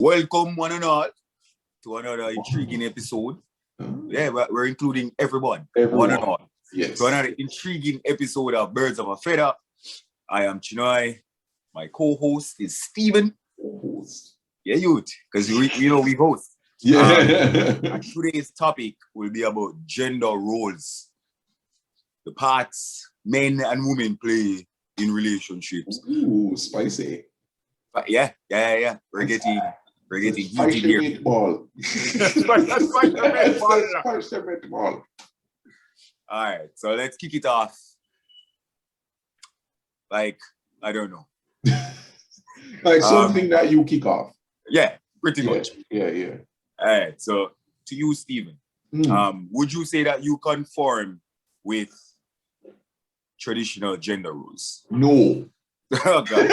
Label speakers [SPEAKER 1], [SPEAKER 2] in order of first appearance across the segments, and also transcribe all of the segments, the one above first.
[SPEAKER 1] Welcome, one and all, to another intriguing episode. Yeah, we're including everyone, one and all.
[SPEAKER 2] Yes.
[SPEAKER 1] To another intriguing episode of Birds of a Fedda. I am Chinoy. My co-host is Steven.
[SPEAKER 2] Co-host.
[SPEAKER 1] Yeah, youth, because we host.
[SPEAKER 2] Yeah.
[SPEAKER 1] And today's topic will be about gender roles, the parts men and women play in relationships.
[SPEAKER 2] Ooh, spicy.
[SPEAKER 1] But yeah. We're getting
[SPEAKER 2] Spice
[SPEAKER 1] heated
[SPEAKER 2] the
[SPEAKER 1] here.
[SPEAKER 2] meatball. Spice the meatball.
[SPEAKER 1] All right, so let's kick it off. Like, I don't know.
[SPEAKER 2] Like something that you kick off.
[SPEAKER 1] Yeah, pretty much.
[SPEAKER 2] Yeah.
[SPEAKER 1] All right, so to you, Steven, would you say that you conform with traditional gender roles?
[SPEAKER 2] No.
[SPEAKER 1] Oh, God.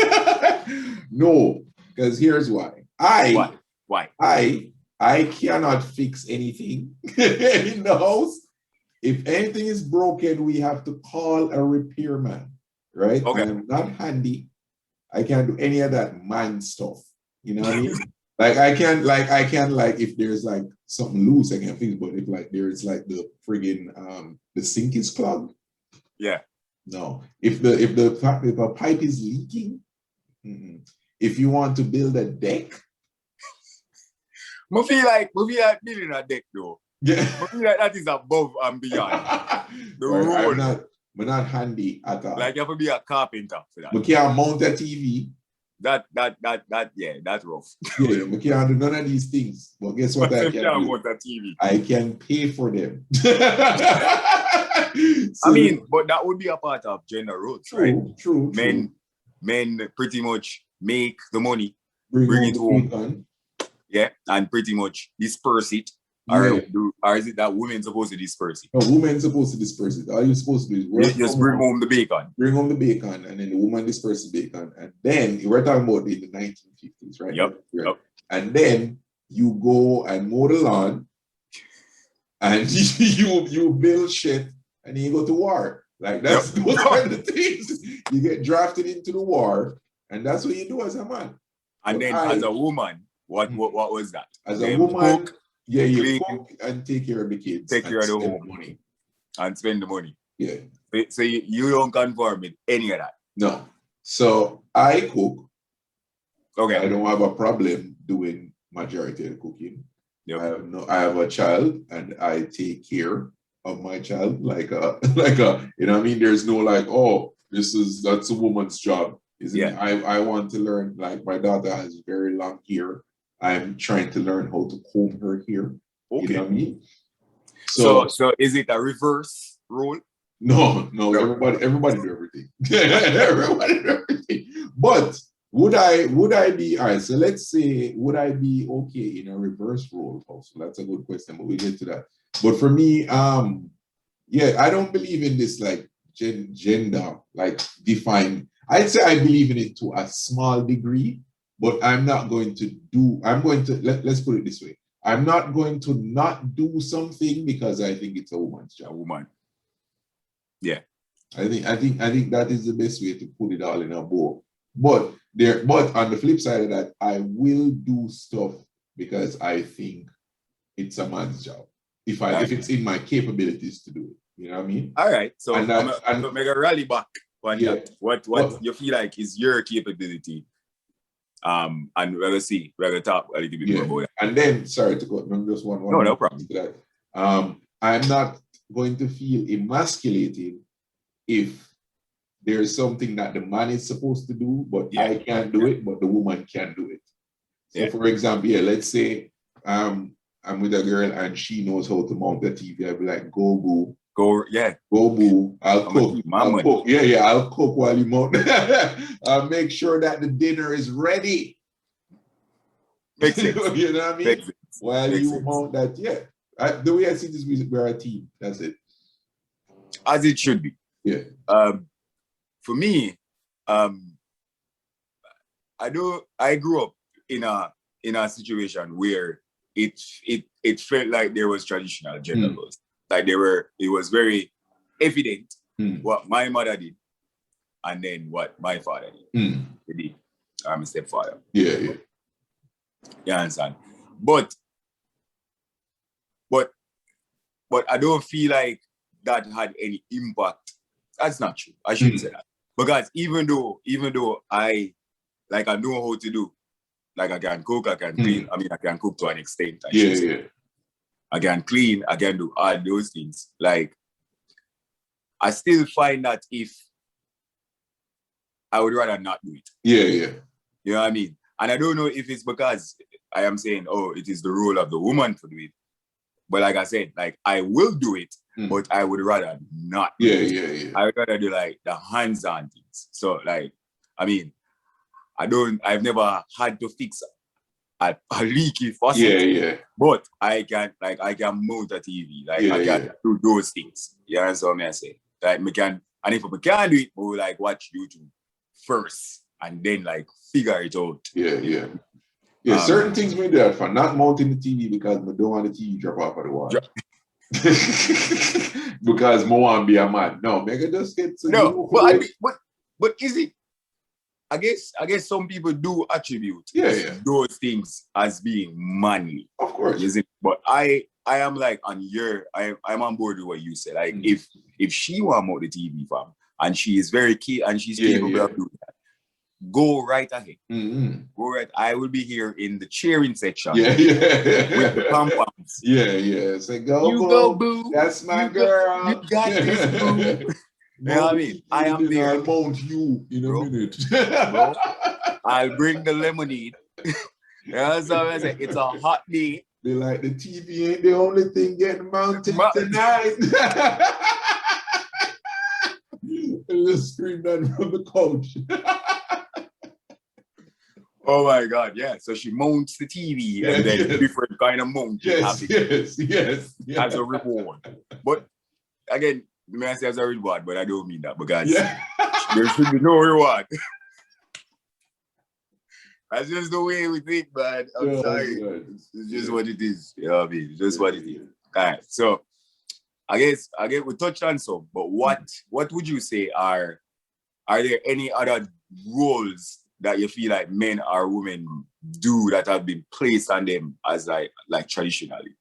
[SPEAKER 2] No, because here's why.
[SPEAKER 1] Why?
[SPEAKER 2] I cannot fix anything in the house. If anything is broken, we have to call a repairman, right?
[SPEAKER 1] Okay.
[SPEAKER 2] I'm not handy. I can't do any of that man stuff. You know what I mean? I can if there's like something loose, I can fix. But if like there's like the friggin' the sink is clogged.
[SPEAKER 1] Yeah.
[SPEAKER 2] No. If a pipe is leaking, if you want to build a deck.
[SPEAKER 1] I feel like building a deck though.
[SPEAKER 2] Yeah.
[SPEAKER 1] I feel like that is above and beyond. The road.
[SPEAKER 2] I'm not handy at all.
[SPEAKER 1] Like you have to be a carpenter for that.
[SPEAKER 2] We can't mount a TV.
[SPEAKER 1] That's rough.
[SPEAKER 2] Yeah, we can't do none of these things. But guess what I can do?
[SPEAKER 1] Mount a TV.
[SPEAKER 2] I can pay for them.
[SPEAKER 1] I mean, but that would be a part of gender roles, right?
[SPEAKER 2] True.
[SPEAKER 1] Men pretty much make the money,
[SPEAKER 2] bring
[SPEAKER 1] it home. Yeah, and pretty much disperse it.
[SPEAKER 2] Yeah.
[SPEAKER 1] Or is it that women supposed to disperse it?
[SPEAKER 2] No, women supposed to disperse it. All you're supposed to do is work.
[SPEAKER 1] Just bring home the bacon.
[SPEAKER 2] Bring home the bacon, and then the woman disperses the bacon. And then we're talking about in the 1950s, right?
[SPEAKER 1] Yep.
[SPEAKER 2] And then you go and mow the lawn, and you build shit, and then you go to war. Like those are the things. You get drafted into the war, and that's what you do as a man.
[SPEAKER 1] And then as a woman, what was that?
[SPEAKER 2] As a woman, cook, you cook and take care of the kids.
[SPEAKER 1] Take care of the home.
[SPEAKER 2] Money.
[SPEAKER 1] And spend the money.
[SPEAKER 2] Yeah.
[SPEAKER 1] So you don't conform with any of that?
[SPEAKER 2] No. So I cook.
[SPEAKER 1] Okay.
[SPEAKER 2] I don't have a problem doing majority of the cooking.
[SPEAKER 1] Yep.
[SPEAKER 2] I have a child and I take care of my child like a you know what I mean? There's no like, oh, that's a woman's job. I want to learn, like my daughter has very long hair. I'm trying to learn how to comb her hair. Okay. You know what I mean?
[SPEAKER 1] So is it a reverse role?
[SPEAKER 2] No, everybody do everything. Everybody do everything. But would I be all right? So let's say, would I be okay in a reverse role also? That's a good question, but we get to that. But for me, I don't believe in this like gender, like defined. I'd say I believe in it to a small degree, but I'm not going to let's put it this way. I'm not going to not do something because I think it's a woman's job.
[SPEAKER 1] A woman. Yeah.
[SPEAKER 2] I think that is the best way to put it all in a bowl. But on the flip side of that, I will do stuff because I think it's a man's job. If it's in my capabilities to do it. You know what I mean?
[SPEAKER 1] All right. So I'm make a rally back on that. What you feel like is your capability. And we're gonna talk a little bit more about that.
[SPEAKER 2] And then, sorry to go, just one.
[SPEAKER 1] No problem.
[SPEAKER 2] To that. I'm not going to feel emasculated if there's something that the man is supposed to do, but I can't do it, but the woman can do it. So for example, let's say I'm with a girl and she knows how to mount the TV. I'll be like, go boo. Go boo. I'll cook. I'll cook while you mount. I'll make sure that the dinner is ready.
[SPEAKER 1] Makes sense.
[SPEAKER 2] You know what I mean? While you mount that, the way I see this, we're a team. That's it.
[SPEAKER 1] As it should be.
[SPEAKER 2] Yeah.
[SPEAKER 1] For me, I grew up in a situation where it felt like there was traditional gender roles. Like it was very evident what my mother did and then what my father did. I'm a stepfather.
[SPEAKER 2] Yeah.
[SPEAKER 1] You understand? But I don't feel like that had any impact. That's not true. I shouldn't say that. Because even though I know how to do, like I can cook, I can clean. I mean, I can cook to an extent. I can clean, I can do all those things. Like, I still find that if I would rather not do it.
[SPEAKER 2] Yeah.
[SPEAKER 1] You know what I mean? And I don't know if it's because I am saying, it is the role of the woman to do it. But like I said, like, I will do it, but I would rather not.
[SPEAKER 2] Yeah.
[SPEAKER 1] I would rather do like the hands-on things. So like, I mean, I've never had to fix a leaky faucet.
[SPEAKER 2] Yeah.
[SPEAKER 1] But I can mount a TV. Like, I can do those things. You understand what I say? Like, and if I can't do it, we'll like watch YouTube first and then like figure it out.
[SPEAKER 2] Yeah, certain things we do that for, not mounting the TV because I don't want the TV drop off of the wall. Because I want to be a man. No, make it just get to
[SPEAKER 1] but is it? I guess some people do attribute those things as being manly.
[SPEAKER 2] Of course.
[SPEAKER 1] Is it? But I am like I'm on board with what you said. Like, if she want to mount the TV, fam, and she is very key and she's capable of doing that, go right ahead. Go right. I will be here in the cheering section. With the pom-poms.
[SPEAKER 2] Say, go,
[SPEAKER 1] you
[SPEAKER 2] boo.
[SPEAKER 1] go, boo.
[SPEAKER 2] That's my girl.
[SPEAKER 1] You got this, boo. You know what I mean? I am there.
[SPEAKER 2] I'll mount you in a minute.
[SPEAKER 1] Bro, I'll bring the lemonade. You know what I'm saying? It's a hot day.
[SPEAKER 2] Be like, the TV ain't the only thing getting mounted tonight. And just scream that from the couch.
[SPEAKER 1] Oh my God, yeah. So she mounts the TV and then different kind of mount.
[SPEAKER 2] Yes.
[SPEAKER 1] As a reward. But again, the man says as a reward, but I don't mean that because there should be no reward. That's just the way we think, man. I'm sorry. It's just what it is. You know what I mean? It's just what it is. All right. So I guess we touched on some, but what would you say are there any other roles that you feel like men or women do that have been placed on them as like traditionally?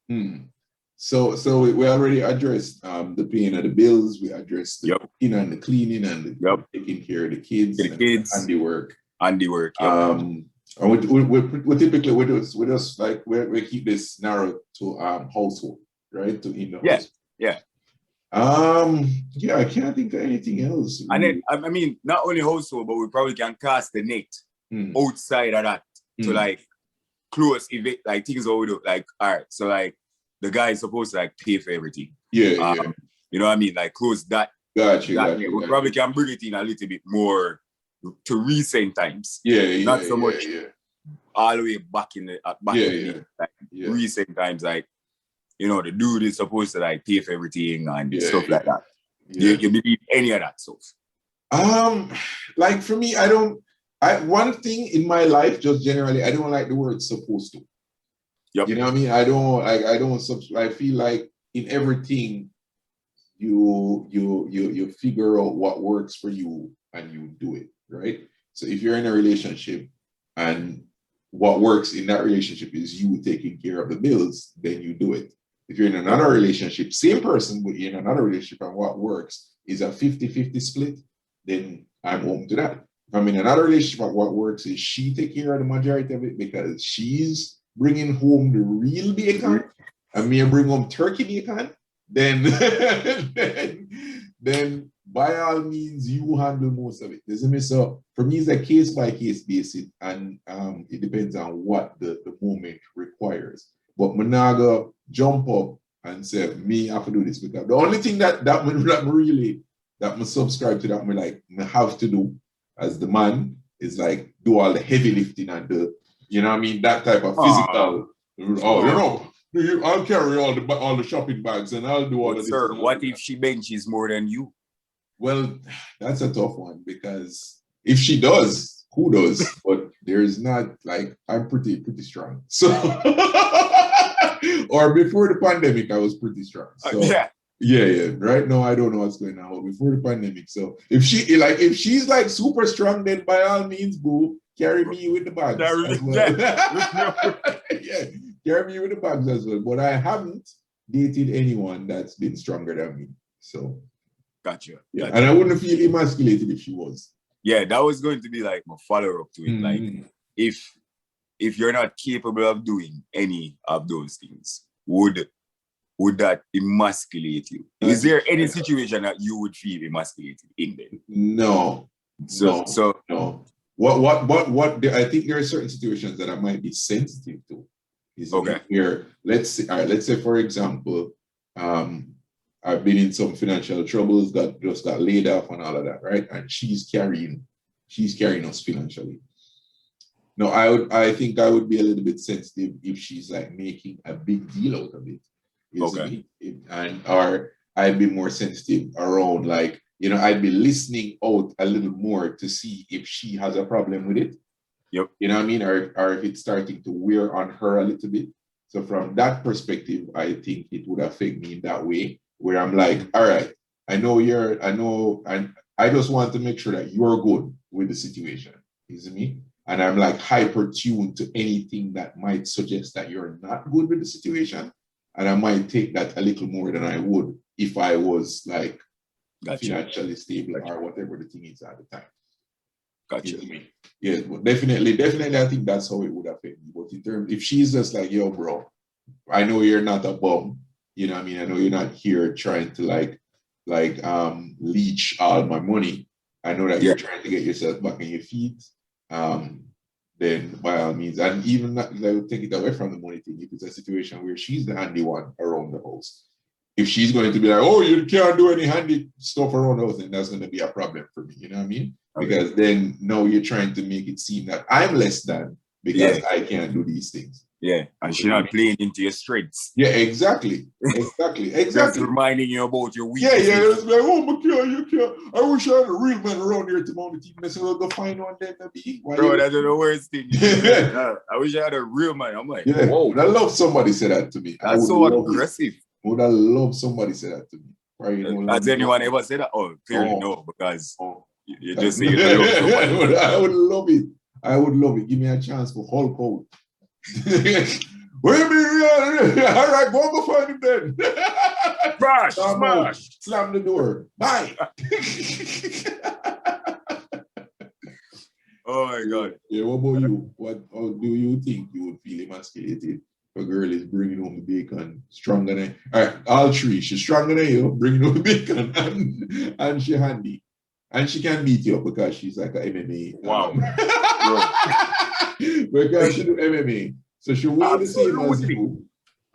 [SPEAKER 2] So we already addressed the paying of the bills. We addressed the cooking and the cleaning and the taking care of the kids,
[SPEAKER 1] and the work.
[SPEAKER 2] And we typically with us like we keep this narrow to household, right? To in the household. I can't think of anything else.
[SPEAKER 1] And then I mean, not only household, but we probably can cast the net outside of that to like close event, like things that we do. Like, all right, so like the guy is supposed to like pay for everything. You know what I mean? Like close that.
[SPEAKER 2] Gotcha.
[SPEAKER 1] We probably can bring it in a little bit more to recent times. Not so much all the way back in the day. Like recent times, like, you know, the dude is supposed to like pay for everything and stuff like that. You believe any of that stuff?
[SPEAKER 2] Like for me, one thing in my life, just generally, I don't like the word supposed to. You know what I mean? I feel like in everything you figure out what works for you and you do it, right? So if you're in a relationship and what works in that relationship is you taking care of the bills, then you do it. If you're in another relationship, same person, but you're in another relationship and what works is a 50-50 split, then I'm open to that. If I'm in another relationship and what works is she take care of the majority of it because she's bringing home the real bacon and me bring home turkey bacon, then by all means you handle most of it. So for me, it's a case-by-case basis and it depends on what the moment requires. But Managa jump up and say, me have to do this because the only thing that me subscribe to that me like me have to do as the man is like do all the heavy lifting and the, you know what I mean, that type of physical. I'll carry all the shopping bags and I'll do all of this.
[SPEAKER 1] Sir, what if she benches more than you?
[SPEAKER 2] Well, that's a tough one because if she does, who does? But there's not like I'm pretty strong. So or before the pandemic, I was pretty strong. So right now I don't know what's going on, but before the pandemic. So if she's like super strong, then by all means, boo, carry me with the bags as well. Yeah, carry me with the bags as well. But I haven't dated anyone that's been stronger than me. So,
[SPEAKER 1] gotcha.
[SPEAKER 2] Yeah, and I wouldn't feel emasculated if she was.
[SPEAKER 1] Yeah, that was going to be like my follow-up to it. Like, if you're not capable of doing any of those things, would that emasculate you? Is there any situation that you would feel emasculated in there?
[SPEAKER 2] No. No. What? I think there are certain situations that I might be sensitive to.
[SPEAKER 1] Okay.
[SPEAKER 2] Here, let's say, for example, I've been in some financial troubles, just got laid off and all of that, right? And she's carrying us financially. No, I think I would be a little bit sensitive if she's like making a big deal out of it.
[SPEAKER 1] Okay.
[SPEAKER 2] Or I'd be more sensitive around, like, I'd be listening out a little more to see if she has a problem with it.
[SPEAKER 1] Yep.
[SPEAKER 2] You know what I mean? Or if it's starting to wear on her a little bit. So from that perspective, I think it would affect me in that way, where I'm like, all right, and I just want to make sure that you're good with the situation. You see me? And I'm like hyper tuned to anything that might suggest that you're not good with the situation. And I might take that a little more than I would if I was like financially stable or whatever the thing is at the time.
[SPEAKER 1] Gotcha.
[SPEAKER 2] Yeah, but definitely, I think that's how it would affect me. But in terms, if she's just like, yo, bro, I know you're not a bum. You know what I mean? I know you're not here trying to like leech all my money. I know that you're trying to get yourself back on your feet. Then by all means, and even that, I would take it away from the money thing. If it's a situation where she's the handy one around the house, if she's going to be like, oh, you can't do any handy stuff around the house, then that's going to be a problem for me. You know what I mean? Because then now you're trying to make it seem that I'm less than because I can't do these things.
[SPEAKER 1] Yeah, and she's not playing into your strengths.
[SPEAKER 2] Yeah, exactly.
[SPEAKER 1] Just reminding you about your
[SPEAKER 2] weaknesses. Yeah, it's like, oh, you can't. I wish I had a real man around here to mount the team. I said, well, go find one then, maybe.
[SPEAKER 1] Bro, that's the worst thing. I wish I had a real man. I'm like, whoa.
[SPEAKER 2] I love somebody say that to me.
[SPEAKER 1] That's so aggressive.
[SPEAKER 2] Would I love somebody say that to me? Right?
[SPEAKER 1] Has anyone ever said that? Oh, clearly no, because you just say you love somebody.
[SPEAKER 2] I would love it. Give me a chance for Hulk out. Wait a minute. All right, go find him then.
[SPEAKER 1] Smash.
[SPEAKER 2] Slam the door. Bye.
[SPEAKER 1] Oh my God.
[SPEAKER 2] Yeah, what about you? How do you think you would feel emasculated? A girl is bringing home the bacon stronger than, all right, all three. She's stronger than you, bringing home the bacon, and she handy. And she can beat you up because she's like an MMA.
[SPEAKER 1] Wow.
[SPEAKER 2] Because she do MMA. So she weigh the same as you.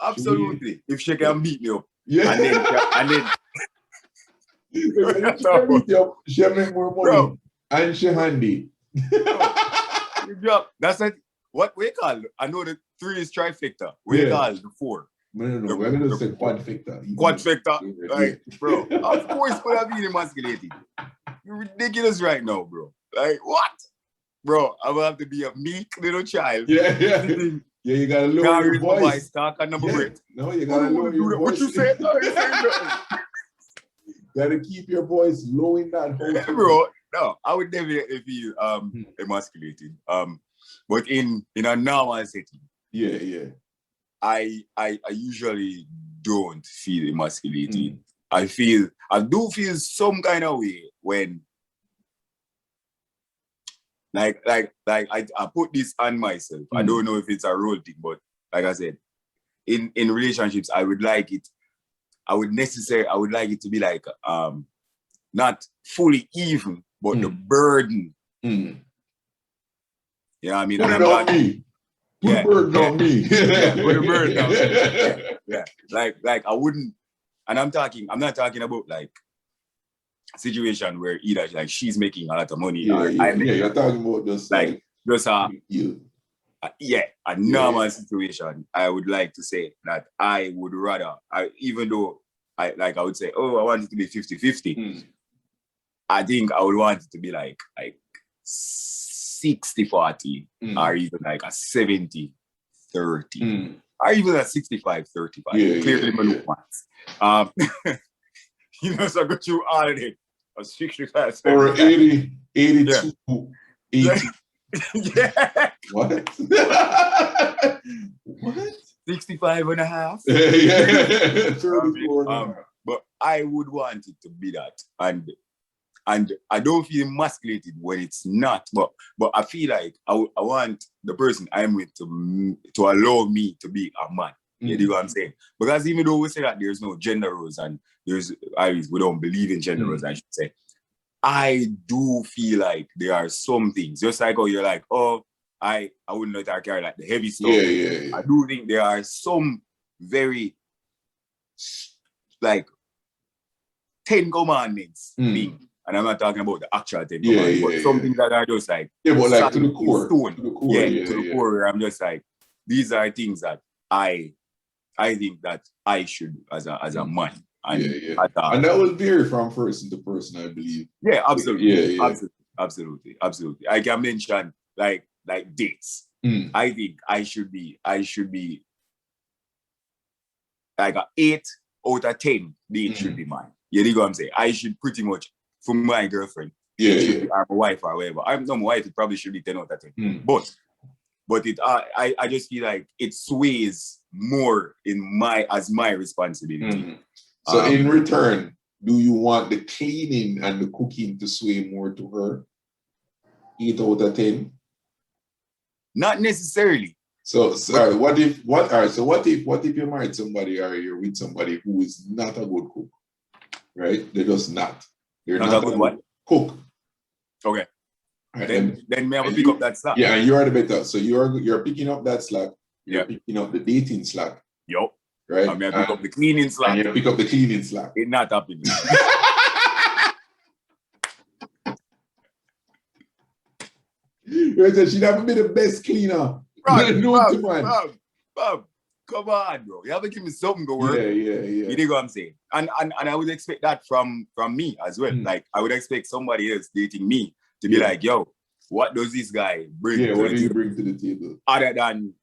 [SPEAKER 1] Absolutely. If she can beat me up.
[SPEAKER 2] Yeah.
[SPEAKER 1] And then
[SPEAKER 2] if she can beat you up, she make more money. Bro. And she handy.
[SPEAKER 1] That's like, what we call, I know the 3 is trifecta. We call the 4.
[SPEAKER 2] No. We're going to say quadfecta.
[SPEAKER 1] Quadfecta. Like, bro, of course could have been emasculated. You're ridiculous right now, bro. Like, what? Bro, I will have to be a meek little child.
[SPEAKER 2] Yeah, you gotta lower your voice.
[SPEAKER 1] Talk on number break.
[SPEAKER 2] No, you gotta lower your voice.
[SPEAKER 1] What you say?
[SPEAKER 2] Gotta keep your voice low in that whole
[SPEAKER 1] thing. Bro, no, I would definitely feel emasculated. But in a normal setting.
[SPEAKER 2] Yeah.
[SPEAKER 1] I usually don't feel emasculated. I do feel some kind of way when like I put this on myself. I don't know if it's a role thing, but like I said, in relationships, I would like it to be like not fully even, but the burden. You know what I mean?
[SPEAKER 2] Put it on me. Put the burden on me.
[SPEAKER 1] Yeah, put the burden on me. Yeah. Like I wouldn't, and I'm not talking about like a situation where either like she's making a lot of money or
[SPEAKER 2] you're talking about just
[SPEAKER 1] a normal situation. I would like to say that I would rather, even though I would say, oh, I want it to be 50-50. I think I would want it to be like 60-40 or even like a 70-30 or even a 65-35. Clearly, so I got you all of it. A 65
[SPEAKER 2] or 80 82 80
[SPEAKER 1] Yeah.
[SPEAKER 2] What? What?
[SPEAKER 1] 65 and a half.
[SPEAKER 2] Yeah. 34 and a half.
[SPEAKER 1] But I would want it to be that. And I don't feel emasculated when it's not. But I feel like I want the person I'm with to allow me to be a man. You know what I'm saying? Because even though we say that there's no gender roles and we don't believe in gender roles, I should say, I do feel like there are some things, just like how you're like, oh, I wouldn't let her carry like the heavy stuff.
[SPEAKER 2] Yeah.
[SPEAKER 1] I do think there are some very like 10 commandments being, and I'm not talking about the actual 10 commandments, but some things that are just like,
[SPEAKER 2] but like to the core.
[SPEAKER 1] To the core, where I'm just like, these are things that I think that I should as a man. And,
[SPEAKER 2] and that will vary from person to person, I believe.
[SPEAKER 1] Yeah, absolutely. Absolutely. I can mention like dates. I think I should be like an 8 out of 10 date should be mine. You know what I'm saying? I should pretty much, for my girlfriend, should be my wife or whatever. I'm not my wife, it probably should be 10 out of 10. But it I just feel like it sways more as my responsibility.
[SPEAKER 2] So in return, do you want the cleaning and the cooking to sway more to her? 8 out of 10?
[SPEAKER 1] Not necessarily.
[SPEAKER 2] So what if you're married somebody or you're with somebody who is not a good cook? Right? They're just not. They're not a good what? Cook.
[SPEAKER 1] Okay. Right, then we have to pick up that slack.
[SPEAKER 2] Yeah, and you are the better. So you're picking up that slack. You're picking up the dating slack.
[SPEAKER 1] Yup.
[SPEAKER 2] Right?
[SPEAKER 1] I'm going to pick up the cleaning slack.
[SPEAKER 2] And you pick up the cleaning slack.
[SPEAKER 1] It's not happening.
[SPEAKER 2] She'd have been the best cleaner.
[SPEAKER 1] Bob, come on, bro. You have to give me something to work.
[SPEAKER 2] Yeah.
[SPEAKER 1] You know what I'm saying? And I would expect that from me as well. Like, I would expect somebody else dating me to be like, yo, what does this guy bring to the table? What do you bring to the table? Other than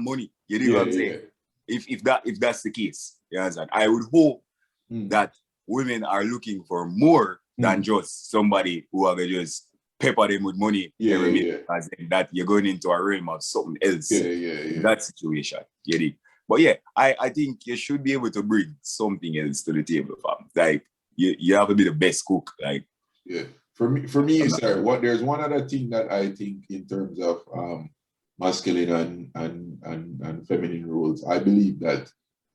[SPEAKER 1] money. You know what I'm saying? If that's the case, you understand? I would hope that women are looking for more than just somebody who are just pepper them with money every minute, as in that you're going into a realm of something else. In that situation. You know? But yeah, I think you should be able to bring something else to the table, fam. Like you have to be the best cook. Like
[SPEAKER 2] for me, there's one other thing that I think in terms of masculine and feminine roles. I believe that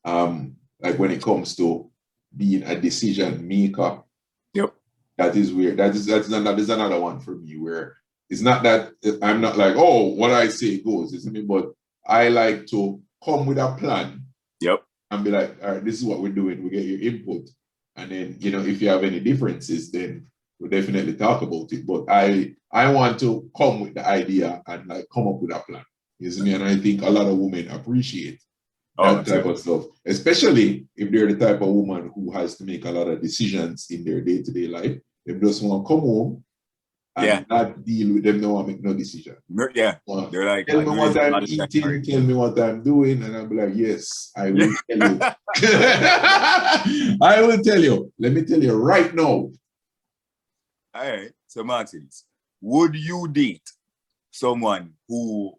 [SPEAKER 2] like when it comes to being a decision maker, that is weird. That is another one for me where it's not that I'm not like, oh, what I say goes, isn't it? But I like to come with a plan. And be like, all right, this is what we're doing. We get your input. And then, if you have any differences, then we'll definitely talk about it. But I want to come with the idea and like come up with a plan. You see me? And I think a lot of women appreciate that type of stuff, especially if they're the type of woman who has to make a lot of decisions in their day-to-day life. They just want to come home and not deal with them, no one make no decision.
[SPEAKER 1] They're like,
[SPEAKER 2] tell me what I'm eating, tell me what I'm doing, and I'll be like, yes, I will tell you. I will tell you. Let me tell you right now.
[SPEAKER 1] All right. So Martins, would you date someone who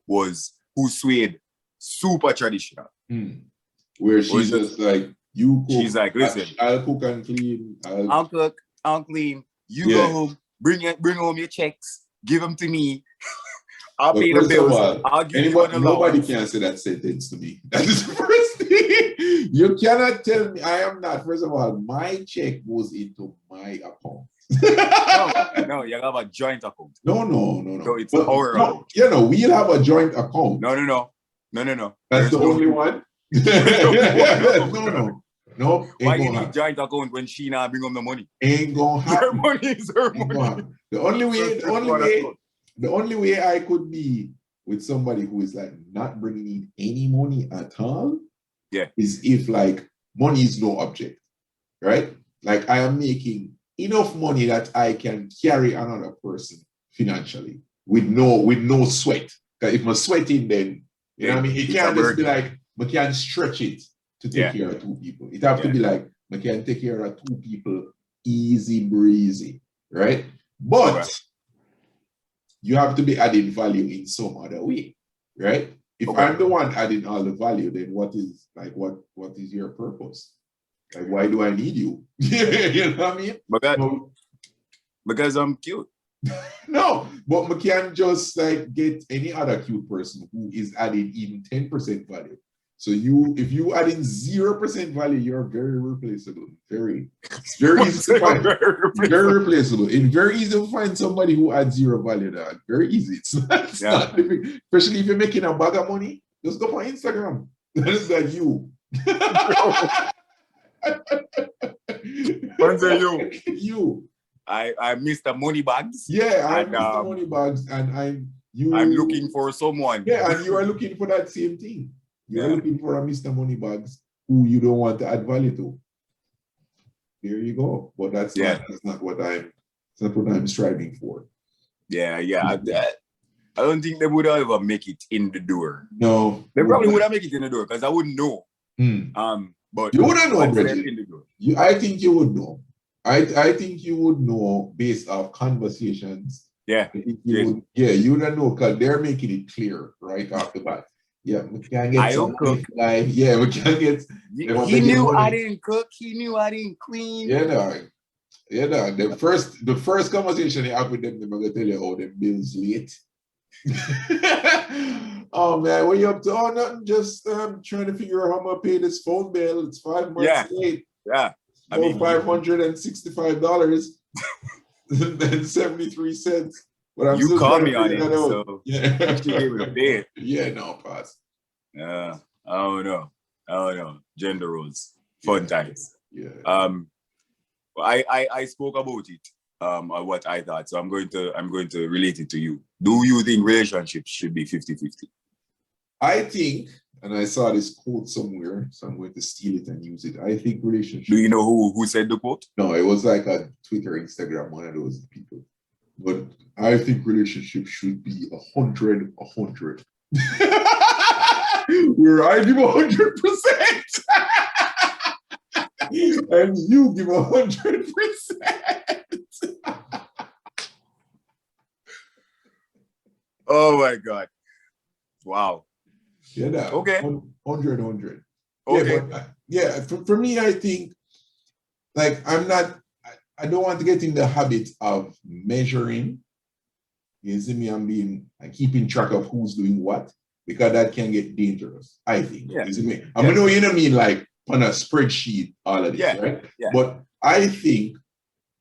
[SPEAKER 1] swayed super traditional?
[SPEAKER 2] Where she's just like, you cook,
[SPEAKER 1] she's like, listen,
[SPEAKER 2] I'll cook and clean.
[SPEAKER 1] I'll cook, I'll clean. You go home, bring home your checks, give them to me. I'll pay the bills. I'll give you one
[SPEAKER 2] nobody can say that sentence to me. That is the first thing. You cannot tell me I am not. First of all, my check goes into my account.
[SPEAKER 1] No, you have a joint account.
[SPEAKER 2] No.
[SPEAKER 1] So it's our account.
[SPEAKER 2] We'll have a joint account.
[SPEAKER 1] No.
[SPEAKER 2] That's the only one? No.
[SPEAKER 1] Why you need joint account when she not bring home the money?
[SPEAKER 2] Ain't gonna happen.
[SPEAKER 1] Her money is her money.
[SPEAKER 2] The only way I could be with somebody who is like not bringing in any money at all is if like money is no object, right? Like I am making enough money that I can carry another person financially with no sweat. Because if I'm sweating, then you know what I mean? It can't just be like we can stretch it to take care of two people. It have to be like we can take care of two people easy breezy, right? But you have to be adding value in some other way, right? If I'm the one adding all the value, then what is your purpose? Like, why do I need you? You know what I mean?
[SPEAKER 1] Because I'm cute.
[SPEAKER 2] No, but we can't just like get any other cute person who is adding even 10% value. So if you add in 0% value, you're very replaceable. It's very easy to find. Very replaceable. It's very easy to find somebody who adds 0 value. Dog. Very easy. It's not difficult. Especially if you're making a bag of money, just go on Instagram. That is like you. You.
[SPEAKER 1] I Mr. Moneybags.
[SPEAKER 2] Yeah, I'm Mr. Moneybags, and I'm
[SPEAKER 1] looking for someone.
[SPEAKER 2] Yeah, and you are looking for that same thing. You're looking for a Mr. Moneybags who you don't want to add value to. There you go. But that's not what I'm striving for.
[SPEAKER 1] Yeah. I don't think they would ever make it in the door.
[SPEAKER 2] No,
[SPEAKER 1] they probably would have make it in the door because I wouldn't know. But
[SPEAKER 2] you wouldn't know,
[SPEAKER 1] Bridget. In the door.
[SPEAKER 2] I think you would know. I think you would know based off conversations.
[SPEAKER 1] Yeah.
[SPEAKER 2] You wouldn't know because they're making it clear right off the bat. Yeah, we can't get some guy. Yeah, we can't get.
[SPEAKER 1] He knew I didn't cook. He knew I didn't clean.
[SPEAKER 2] Yeah, dog. The first conversation you have with them, they're gonna tell you, oh, the bill's late. Oh man, what you up to? Oh, nothing. Just trying to figure out how I'm gonna pay this phone bill. It's 5 months late.
[SPEAKER 1] Yeah.
[SPEAKER 2] $565 and 73 cents. But I'm
[SPEAKER 1] you call me on it,
[SPEAKER 2] so
[SPEAKER 1] you should be able to pay it.
[SPEAKER 2] Yeah, no, pass.
[SPEAKER 1] I don't know. Gender roles, fun times.
[SPEAKER 2] Yeah.
[SPEAKER 1] I spoke about it. What I thought. So I'm going to relate it to you. Do you think relationships should be 50-50?
[SPEAKER 2] I think, and I saw this quote somewhere, so I'm going to steal it and use it. I think relationships.
[SPEAKER 1] Do you know who said the quote?
[SPEAKER 2] No, it was like a Twitter, Instagram, one of those people. But I think relationships should be 100. Where I give 100%. And you give 100%.
[SPEAKER 1] Oh my God. Wow.
[SPEAKER 2] Yeah, that.
[SPEAKER 1] Okay.
[SPEAKER 2] 100.
[SPEAKER 1] Okay.
[SPEAKER 2] Yeah, for me, I think, like, I don't want to get in the habit of measuring. You see me, I'm keeping track of who's doing what, because that can get dangerous, I think.
[SPEAKER 1] Yeah.
[SPEAKER 2] You see me? I know you know mean like on a spreadsheet, all of this, right?
[SPEAKER 1] Yeah.
[SPEAKER 2] But I think,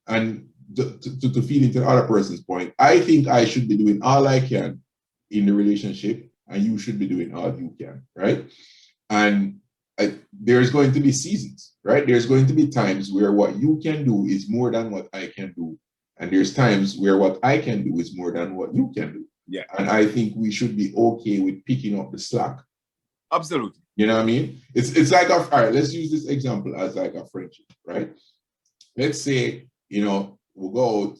[SPEAKER 2] and to feed into the other person's point, I think I should be doing all I can in the relationship, and you should be doing all you can, right? And there's going to be seasons, right? There's going to be times where what you can do is more than what I can do. And there's times where what I can do is more than what you can do.
[SPEAKER 1] Yeah.
[SPEAKER 2] And I think we should be okay with picking up the slack.
[SPEAKER 1] Absolutely.
[SPEAKER 2] You know what I mean? It's like, all right, let's use this example as like a friendship, right? Let's say, we'll go out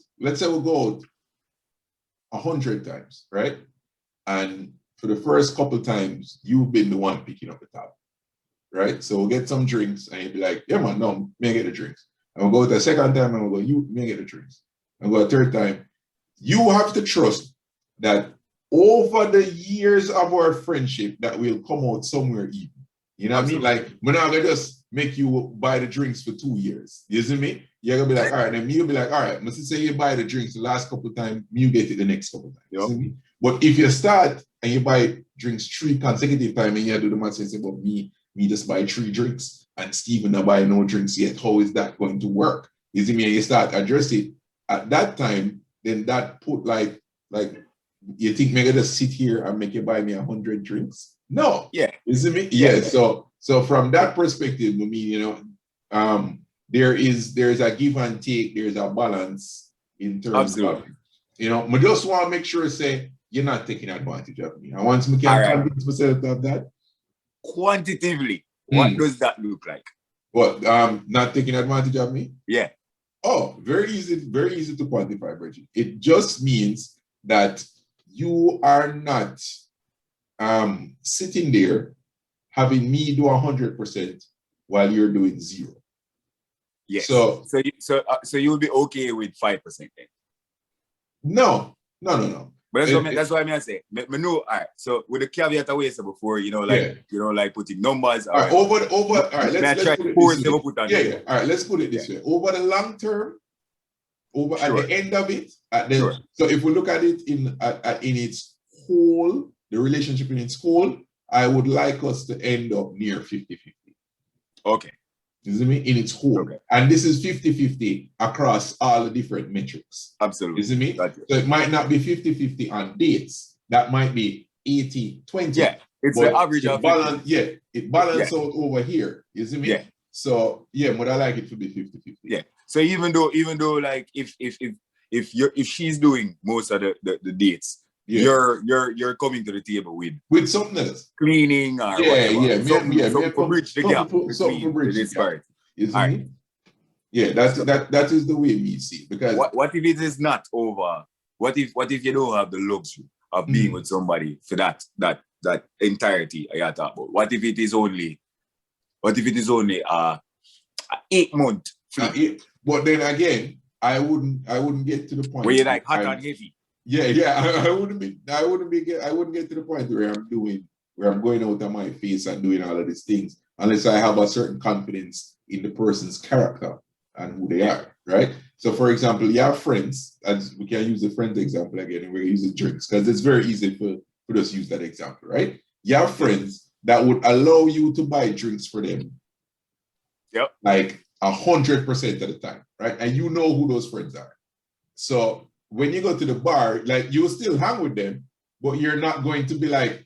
[SPEAKER 2] 100 times, right? And for the first couple times, you've been the one picking up the tab. Right? So we'll get some drinks and you'll be like, yeah, man, no, may get the drinks. And we'll go the second time and we'll go, you may get the drinks. And we'll go a third time. You have to trust that over the years of our friendship that we'll come out somewhere even. You know what I mean? Like, we're not going to just make you buy the drinks for 2 years. You see me? You're going to be like, all right, then you'll be like, all right, let's say you buy the drinks the last couple of times, you get it the next couple of times.
[SPEAKER 1] Yep.
[SPEAKER 2] See me? But if you start and you buy drinks 3 consecutive times and you do the math and say, well, me just buy 3 drinks and Steven not buy no drinks yet. How is that going to work? You see me? And you start address it at that time, then that put like you think me gonna sit here and make you buy me 100 drinks? No.
[SPEAKER 1] Yeah.
[SPEAKER 2] You see me? Yeah. So from that perspective, I mean, there's a give and take, there's a balance in terms of, I just want to make sure say you're not taking advantage of me. I want to convince myself of that.
[SPEAKER 1] Quantitatively, what does that look like?
[SPEAKER 2] What? Not taking advantage of me?
[SPEAKER 1] Yeah.
[SPEAKER 2] Oh, very easy to quantify, Bridget. It just means that you are not sitting there having me do 100% while you're doing 0.
[SPEAKER 1] Yes. So you'll be okay with 5% then?
[SPEAKER 2] No.
[SPEAKER 1] But that's what I say. Me know, all right. So with the caveat away so before, like putting numbers.
[SPEAKER 2] All right, all right, let's put it this way. Yeah. All right, let's put it this way. Over the long term, at the end of it, so if we look at it in its whole, the relationship in its whole, I would like us to end up near 50-50.
[SPEAKER 1] Okay.
[SPEAKER 2] You see me? In its whole. Okay. And this is 50-50 across all the different metrics.
[SPEAKER 1] Absolutely.
[SPEAKER 2] You see me? So it might not be 50-50 on dates. That might be 80-20.
[SPEAKER 1] Yeah. It's the average of
[SPEAKER 2] balance. Yeah. It balances out over here. You see me? Yeah. So but I like it to be 50-50.
[SPEAKER 1] Yeah. So even though like if she's doing most of the dates, you're coming to the table with
[SPEAKER 2] something else,
[SPEAKER 1] cleaning or whatever. Something to bridge the gap.
[SPEAKER 2] Something to bridge the gap. You see me? Yeah, that is the way we see it. Because
[SPEAKER 1] what if it is not over? What if you don't have the luxury of being with somebody for that entirety I talk about? What if it is only 8 month?
[SPEAKER 2] But then again, I wouldn't get to the point
[SPEAKER 1] where you're like hot and heavy.
[SPEAKER 2] Yeah. I wouldn't get to the point where I'm going out on my face and doing all of these things unless I have a certain confidence in the person's character and who they are, right? So, for example, you have friends, as we can use the friends example again, and we're using drinks because it's very easy for us to use that example, right? You have friends that would allow you to buy drinks for them, like 100% of the time, right? And you know who those friends are. So when you go to the bar, like you still hang with them, but you're not going to be like,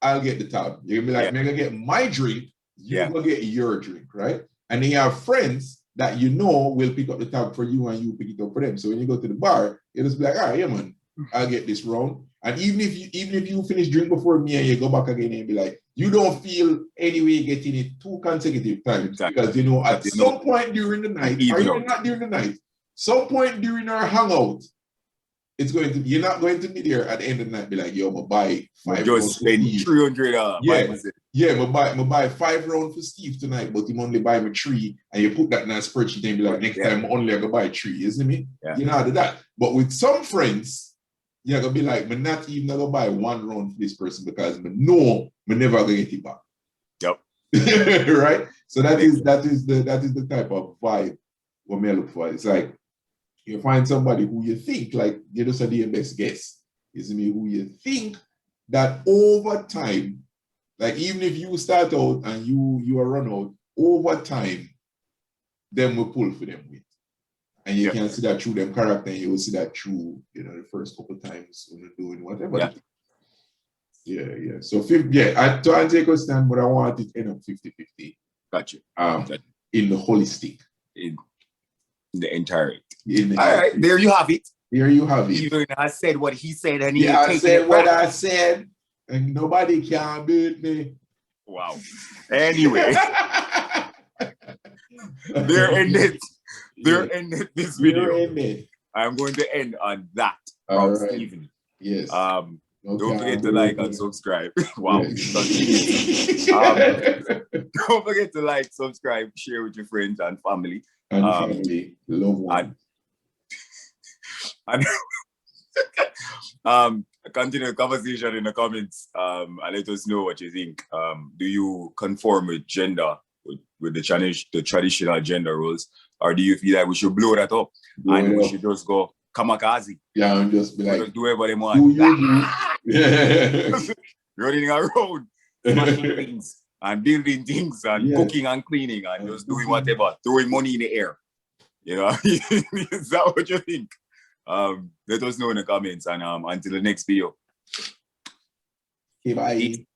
[SPEAKER 2] I'll get the tab. You're gonna be like, I'm gonna get my drink, you're gonna get your drink, right? And then you have friends that you know will pick up the tab for you and you pick it up for them. So when you go to the bar, you just be like, all right, yeah, man, I'll get this round. And even if you finish drink before me and you go back again and be like, you don't feel anyway getting it 2 consecutive times because you know at some point during the night, or even not during the night, some point during our hangout, you're not going to be there at the end of the night be like, yo, I'm buy 5
[SPEAKER 1] rounds for Steve. 300
[SPEAKER 2] I'm buy 5 rounds for Steve tonight, but him only buy me 3, and you put that in a spreadsheet and be like, next time only I go buy 3, isn't it? Yeah. You know do that. But with some friends, you're gonna be like, I'm not even gonna buy 1 round for this person because I know I'm never gonna get it back.
[SPEAKER 1] Yep.
[SPEAKER 2] Right? So that is the type of vibe what me look for. It's like you find somebody who you think, like, you're just a best guess. Is me who you think that over time, like even if you start out and you are run out, over time, them will pull for them with. And you can see that through them character, and you will see that through, the first couple of times when you're doing whatever. Yeah. So, to answer your question, but I want it to end up 50-50.
[SPEAKER 1] Gotcha.
[SPEAKER 2] In the holistic.
[SPEAKER 1] In the entirety. All right, there you have it.
[SPEAKER 2] Even
[SPEAKER 1] I said what he said, and
[SPEAKER 2] I said what I said, and nobody can beat me.
[SPEAKER 1] Wow. Anyway, there ended this video. I'm going to end on that from Stephen.
[SPEAKER 2] Yes.
[SPEAKER 1] Don't forget to like and subscribe. Wow.
[SPEAKER 2] Yes.
[SPEAKER 1] Don't forget to like, subscribe, share with your friends and family.
[SPEAKER 2] And family, loved ones.
[SPEAKER 1] And continue the conversation in the comments and let us know what you think. Do you conform with gender, with the traditional gender roles, or do you feel like we should blow that up we should just go kamikaze?
[SPEAKER 2] Yeah, and just be like,
[SPEAKER 1] do whatever they want. Running around, smashing things and building things and cooking and cleaning and just doing whatever, throwing money in the air. Is that what you think? Let us know in the comments, and until the next video.
[SPEAKER 2] Okay, bye.